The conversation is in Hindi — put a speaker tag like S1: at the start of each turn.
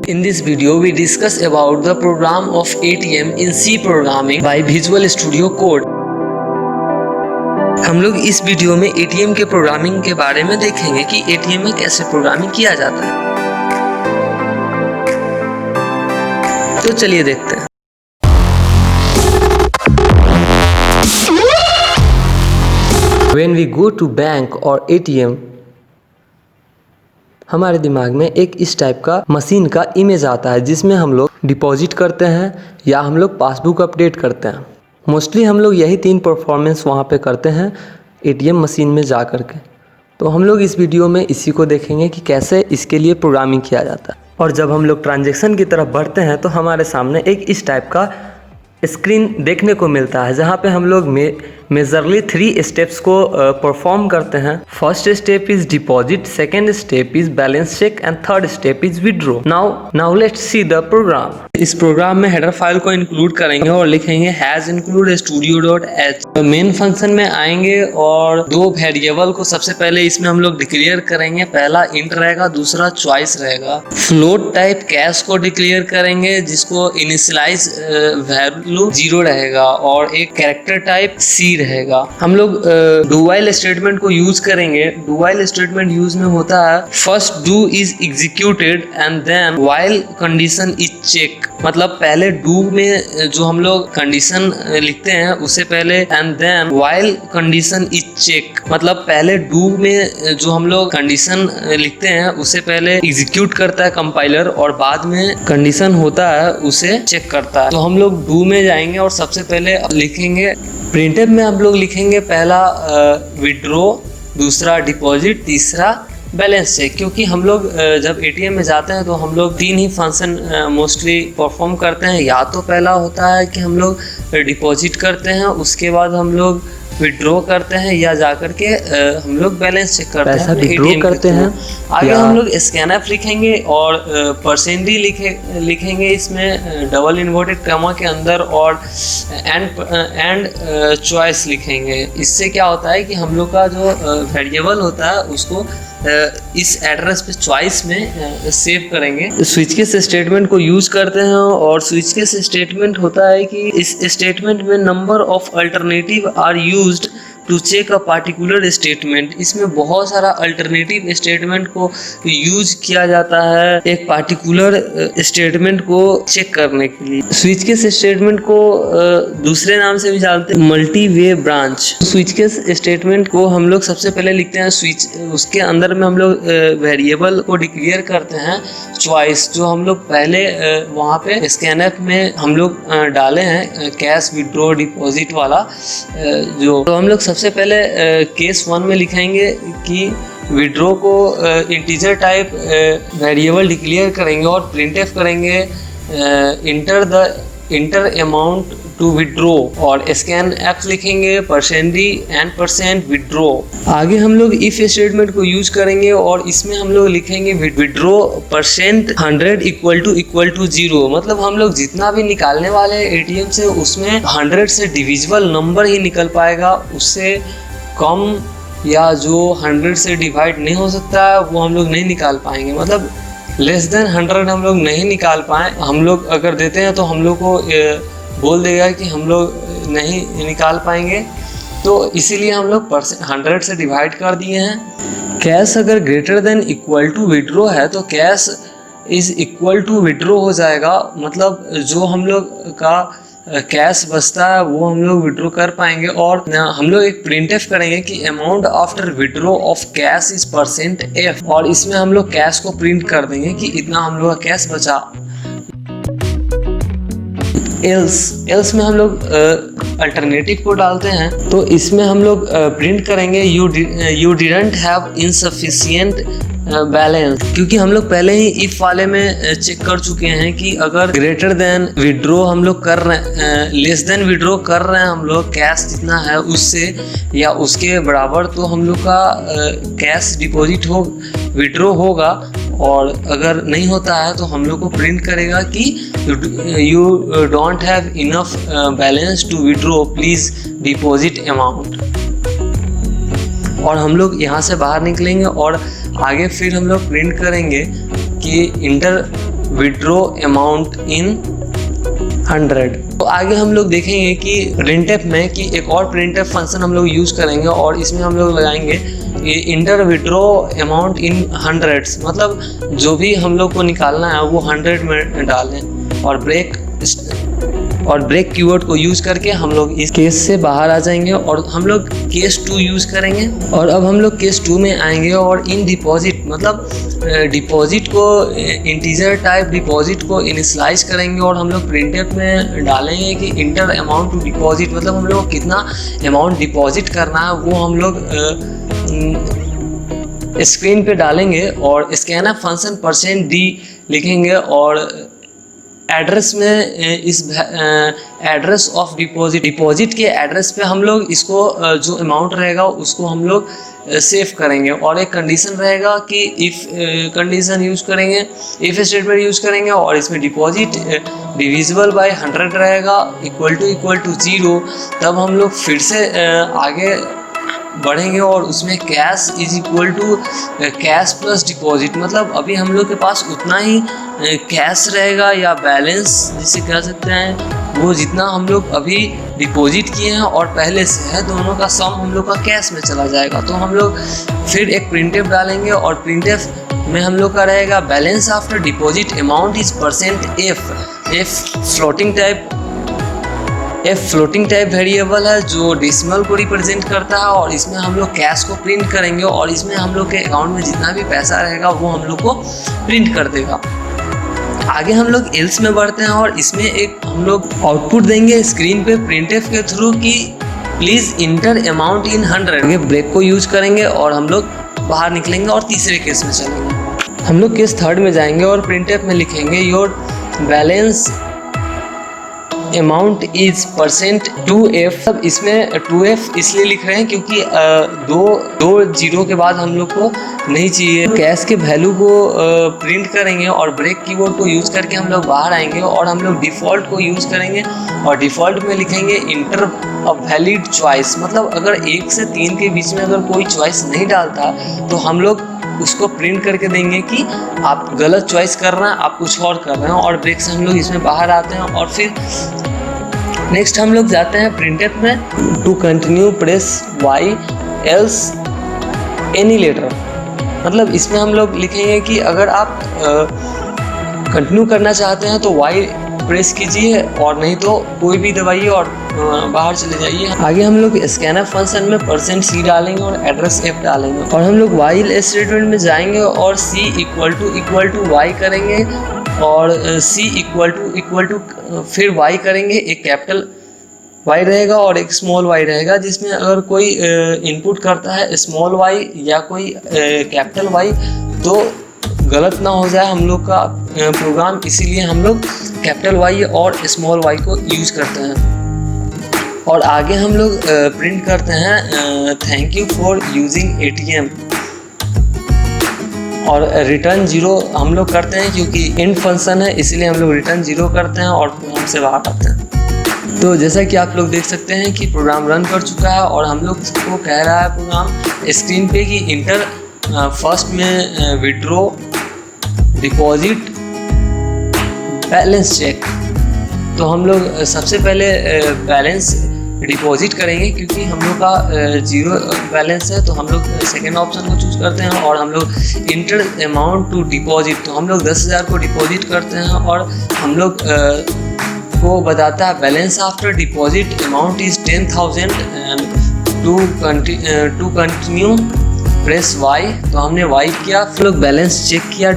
S1: In this video, we discuss about the program of ATM in C programming by Visual Studio Code. हम लोग इस वीडियो में ATM के प्रोग्रामिंग के बारे में देखेंगे कि ATM में कैसे प्रोग्रामिंग किया जाता है। तो चलिए देखते हैं। When we go to bank or ATM, हमारे दिमाग में एक इस टाइप का मशीन का इमेज आता है जिसमें हम लोग डिपॉजिट करते हैं या हम लोग पासबुक अपडेट करते हैं। मोस्टली हम लोग यही 3 परफॉर्मेंस वहाँ पे करते हैं एटीएम मशीन में जा कर के। तो हम लोग इस वीडियो में इसी को देखेंगे कि कैसे इसके लिए प्रोग्रामिंग किया जाता है। और जब हम लोग ट्रांजैक्शन की तरफ बढ़ते हैं तो हमारे सामने एक इस टाइप का स्क्रीन देखने को मिलता है जहाँ पे हम लोग मेजरली 3 स्टेप्स को परफॉर्म करते हैं। First step is deposit, second step is balance check and third step is withdraw. Now let's see the program. इस प्रोग्राम में हेडर फाइल को इंक्लूड करेंगे और लिखेंगे हैज इंक्लूड studio.h। तो मेन फंक्शन में आएंगे और 2 वेरिएबल को सबसे पहले इसमें हम लोग डिक्लेयर करेंगे। पहला इंट रहेगा, दूसरा चॉइस रहेगा। फ्लोट टाइप कैश को डिक्लेयर करेंगे जिसको इनिशियलाइज वैल्यू 0 रहेगा और एक कैरेक्टर टाइप सी रहेगा। हम लोग डू व्हाइल स्टेटमेंट को यूज करेंगे। डू व्हाइल स्टेटमेंट यूज में होता है first do is executed and then while condition is check. मतलब पहले डू में जो हम लोग कंडीशन लिखते हैं उससे पहले and then while condition is check. मतलब पहले डू में जो हम लोग कंडीशन लिखते हैं उससे पहले एग्जीक्यूट करता है कंपाइलर और बाद में कंडीशन होता है उसे चेक करता है। तो हम लोग डू में जाएंगे और सबसे पहले लिखेंगे प्रिंटफ में हम लोग लिखेंगे पहला विड्रॉ, दूसरा डिपॉजिट, तीसरा बैलेंस चेक। क्योंकि हम लोग जब एटीएम में जाते हैं तो हम लोग 3 ही फंक्शन मोस्टली परफॉर्म करते हैं। या तो पहला होता है कि हम लोग डिपॉजिट करते हैं, उसके बाद हम लोग विड्रॉ करते हैं या जाकर के हम लोग बैलेंस चेक करते हैं,
S2: विड्रॉ करते हैं।
S1: आगे हम लोग स्कैनअप लिखेंगे और परसेंटी लिखेंगे इसमें डबल इन्वर्टेड कॉमा के अंदर और एंड चॉइस लिखेंगे। इससे क्या होता है कि हम लोग का जो वेरिएबल होता है उसको इस एड्रेस पे चॉइस में सेव करेंगे। स्विच केस स्टेटमेंट को यूज करते हैं और स्विच केस स्टेटमेंट होता है कि इस स्टेटमेंट में number of alternative are used to check a particular statement. इसमें बहुत सारा अल्टरनेटिव स्टेटमेंट को यूज किया जाता है एक पार्टिकुलर स्टेटमेंट को चेक करने के लिए। स्विच केस स्टेटमेंट को दूसरे नाम से भी जानते हैं मल्टी वे ब्रांच। स्विच केस स्टेटमेंट को हम लोग सबसे पहले लिखते हैं स्विच, उसके अंदर में हम लोग वेरिएबल को डिक्लेयर करते हैं चॉइस, जो हम लोग पहले वहाँ पे स्कैनअप में हम लोग डाले हैं कैश विड्रॉ डिपॉजिट वाला जो। तो हम लोग सबसे पहले केस 1 में लिखेंगे कि विड्रॉ को इंटीजर टाइप वेरिएबल डिक्लेयर करेंगे और प्रिंटफ करेंगे इंटर अमाउंट टू विड्रॉ और स्कैन एफ लिखेंगे परसेंटी एंड परसेंट विड्रॉ। आगे हम लोग इफ स्टेटमेंट को यूज करेंगे और इसमें हम लोग लिखेंगे विड्रॉ परसेंट 100 इक्वल टू 0। मतलब हम लोग जितना भी निकालने वाले एटीएम से उसमें 100 से डिविजिबल नंबर ही निकल पाएगा, उससे कम या जो 100 से डिवाइड नहीं हो सकता है वो हम लोग नहीं निकाल पाएंगे। मतलब लेस देन 100 हम लोग नहीं निकाल पाए। हम लोग अगर देते हैं तो हम लोग को बोल देगा कि हम लोग नहीं निकाल पाएंगे, तो इसीलिए हम लोग 100 से डिवाइड कर दिए हैं। कैश अगर greater than equal to withdraw है तो cash is equal to withdraw हो जाएगा। मतलब जो हम लोग का कैश बचता है वो हम लोग विड्रॉ कर पाएंगे। और हम लोग एक प्रिंटफ करेंगे कि amount after withdraw of cash is percent F और इसमें हम लोग कैश को प्रिंट कर देंगे कि इतना हम लोग का कैश बचा। एल्स में हम लोग अल्टरनेटिव को डालते हैं, तो इसमें हम लोग प्रिंट करेंगे you didn't have insufficient balance. क्योंकि हम लोग पहले ही इफ वाले में चेक कर चुके हैं कि अगर ग्रेटर देन विड्रॉ हम लोग कर रहे हैं, लेस देन विड्रॉ कर रहे हैं हम लोग कैश जितना है उससे या उसके बराबर, तो हम लोग का कैश डिपॉजिट विड्रॉ होगा। और अगर नहीं होता है तो हम लोग को प्रिंट करेगा कि you don't have enough balance to withdraw, please deposit amount. और हम लोग यहाँ से बाहर निकलेंगे और आगे फिर हम लोग प्रिंट करेंगे कि इंटर विड्रॉ अमाउंट इन 100। तो आगे हम लोग देखेंगे कि printf में कि एक और printf फंक्शन हम लोग यूज़ करेंगे और इसमें हम लोग लगाएंगे ये इंटर विड्रॉ अमाउंट इन 100, मतलब जो भी हम लोग को निकालना है वो 100 में डालें और ब्रेक कीवर्ड को यूज़ करके हम लोग इस केस से बाहर आ जाएंगे और हम लोग केस 2 यूज़ करेंगे। और अब हम लोग केस 2 में आएंगे और इन डिपॉजिट मतलब डिपॉजिट को इंटीजर टाइप डिपॉजिट को इनिशियलाइज करेंगे और हम लोग प्रिंटफ में डालेंगे कि इंटर अमाउंट टू डिपॉजिट, मतलब हम लोग कितना अमाउंट डिपॉजिट करना है वो हम लोग स्क्रीन पे डालेंगे और स्कैनर फंक्शन %d लिखेंगे और एड्रेस में इस एड्रेस ऑफ डिपॉजिट के एड्रेस पे हम लोग इसको जो अमाउंट रहेगा उसको हम लोग सेव करेंगे और एक कंडीशन रहेगा कि इफ़ कंडीशन यूज़ करेंगे, इफ़ स्टेटमेंट यूज़ करेंगे और इसमें डिपॉजिट डिविजिबल बाय 100 रहेगा इक्वल टू 0, तब हम लोग फिर से आगे बढ़ेंगे और उसमें cash is equal to cash plus deposit, मतलब अभी हम लोग के पास उतना ही कैश रहेगा या बैलेंस जिसे कह सकते हैं वो जितना हम लोग अभी डिपॉजिट किए हैं और पहले से है दोनों का सम हम लोग का कैश में चला जाएगा। तो हम लोग फिर एक प्रिंटफ डालेंगे और प्रिंटफ में हम लोग का रहेगा balance after deposit amount is floating type variable है जो डेसिमल को रिप्रेजेंट करता है और इसमें हम लोग कैश को प्रिंट करेंगे और इसमें हम लोग के अकाउंट में जितना भी पैसा रहेगा वो हम लोग को प्रिंट कर देगा। आगे हम लोग एल्स में बढ़ते हैं और इसमें एक हम लोग आउटपुट देंगे स्क्रीन पे प्रिंटफ के थ्रू कि please enter amount in 100। Break को यूज करेंगे और हम लोग बाहर निकलेंगे और तीसरे केस में चलेंगे। हम लोग केस 3 में जाएंगे और प्रिंटफ में लिखेंगे your balance amount is %2f। अब इसमें 2f इसलिए लिख रहे हैं क्योंकि दो जीरो के बाद हम लोग को नहीं चाहिए। कैश के वैल्यू को प्रिंट करेंगे और ब्रेक कीवर्ड को यूज़ करके हम लोग बाहर आएंगे और हम लोग डिफ़ॉल्ट को यूज़ करेंगे और डिफ़ॉल्ट में लिखेंगे इंटर अ वैलिड चॉइस, मतलब अगर 1 से 3 के बीच में अगर कोई चॉइस नहीं डालता तो हम लोग उसको प्रिंट करके देंगे कि आप गलत चॉइस कर रहे हैं, आप कुछ और कर रहे हैं और ब्रेक से हम लोग इसमें बाहर आते हैं। और फिर नेक्स्ट हम लोग जाते हैं प्रिंटफ में to continue press y else any letter, मतलब इसमें हम लोग लिखेंगे कि अगर आप कंटिन्यू करना चाहते हैं तो y प्रेस कीजिए और नहीं तो कोई भी दबाइए और बाहर चले जाइए। आगे हम लोग स्कैनर फंक्शन में %c डालेंगे और एड्रेस f डालेंगे और हम लोग while स्टेटमेंट में जाएंगे और c इक्वल टू y करेंगे और c इक्वल टू फिर y करेंगे, एक कैपिटल y रहेगा और एक स्मॉल y रहेगा जिसमें अगर कोई इनपुट करता है स्मॉल y या कोई कैपिटल y तो गलत ना हो जाए हम लोग का प्रोग्राम, इसीलिए हम लोग कैपिटल Y और स्मॉल y को यूज करते हैं। और आगे हम लोग प्रिंट करते हैं thank you for using ATM और रिटर्न 0 हम लोग करते हैं क्योंकि इंट फंक्शन है इसीलिए हम लोग रिटर्न 0 करते हैं और प्रोग्राम से बाहर आते हैं। तो जैसा कि आप लोग देख सकते हैं कि प्रोग्राम रन कर चुका है और हम लोग को कह रहा है प्रोग्राम स्क्रीन पे कि इंटर फर्स्ट में विड्रॉ डिपॉजिट बैलेंस चेक। तो हम लोग सबसे पहले बैलेंस डिपॉजिट करेंगे क्योंकि हम लोग का 0 बैलेंस है, तो हम लोग सेकेंड ऑप्शन को चूज करते हैं और हम लोग इंटर अमाउंट टू डिपॉजिट, तो हम लोग 10,000 को डिपॉजिट करते हैं और हम लोग को बताता है balance after deposit amount is 10,000 and to continue press Y। तो हमने Y किया, फिर लोग बैलेंस चेक किया